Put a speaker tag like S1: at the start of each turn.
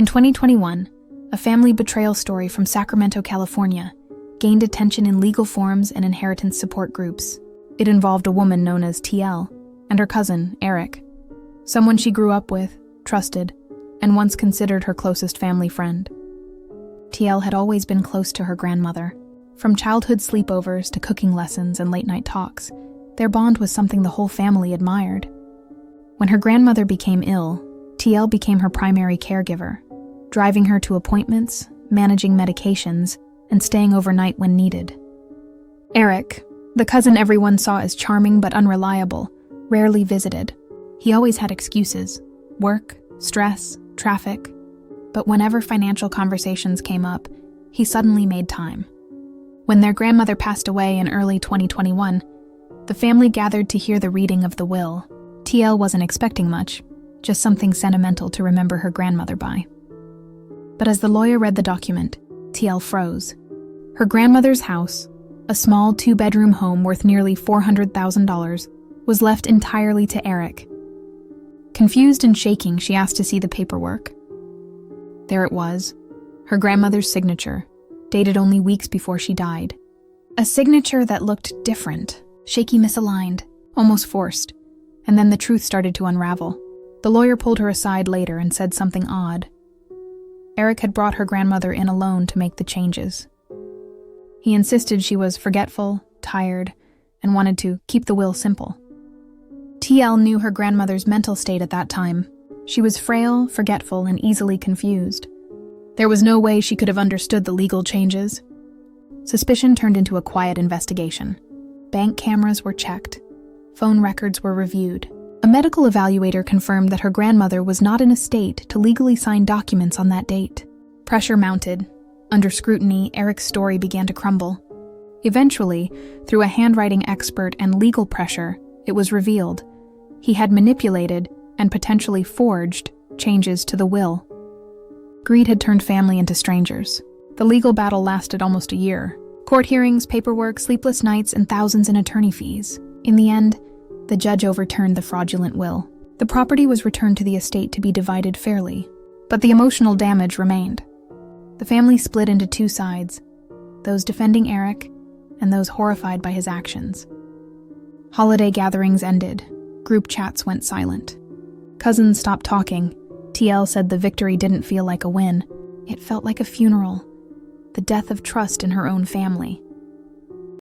S1: In 2021, a family betrayal story from Sacramento, California, gained attention in legal forums and inheritance support groups. It involved a woman known as TL and her cousin, Eric, someone she grew up with, trusted, and once considered her closest family friend. TL had always been close to her grandmother. From childhood sleepovers to cooking lessons and late-night talks, their bond was something the whole family admired. When her grandmother became ill, TL became her primary caregiver, driving her to appointments, managing medications, and staying overnight when needed. Eric, the cousin everyone saw as charming but unreliable, rarely visited. He always had excuses: work, stress, traffic. But whenever financial conversations came up, he suddenly made time. When their grandmother passed away in early 2021, the family gathered to hear the reading of the will. TL wasn't expecting much, just something sentimental to remember her grandmother by. But as the lawyer read the document, TL froze. Her grandmother's house, a small 2-bedroom home worth nearly $400,000, was left entirely to Eric. Confused and shaking, she asked to see the paperwork. There it was, her grandmother's signature, dated only weeks before she died. A signature that looked different, shaky, misaligned, almost forced. And then the truth started to unravel. The lawyer pulled her aside later and said something odd. Eric had brought her grandmother in alone to make the changes. He insisted she was forgetful, tired, and wanted to keep the will simple. TL knew her grandmother's mental state at that time. She was frail, forgetful, and easily confused. There was no way she could have understood the legal changes. Suspicion turned into a quiet investigation. Bank cameras were checked. Phone records were reviewed. A medical evaluator confirmed that her grandmother was not in a state to legally sign documents on that date. Pressure mounted. Under scrutiny, Eric's story began to crumble. Eventually, through a handwriting expert and legal pressure, it was revealed. He had manipulated and potentially forged changes to the will. Greed had turned family into strangers. The legal battle lasted almost a year. Court hearings, paperwork, sleepless nights, and thousands in attorney fees. In the end, the judge overturned the fraudulent will. The property was returned to the estate to be divided fairly, but the emotional damage remained. The family split into two sides, those defending Eric and those horrified by his actions. Holiday gatherings ended. Group chats went silent. Cousins stopped talking. TL said the victory didn't feel like a win. It felt like a funeral, the death of trust in her own family.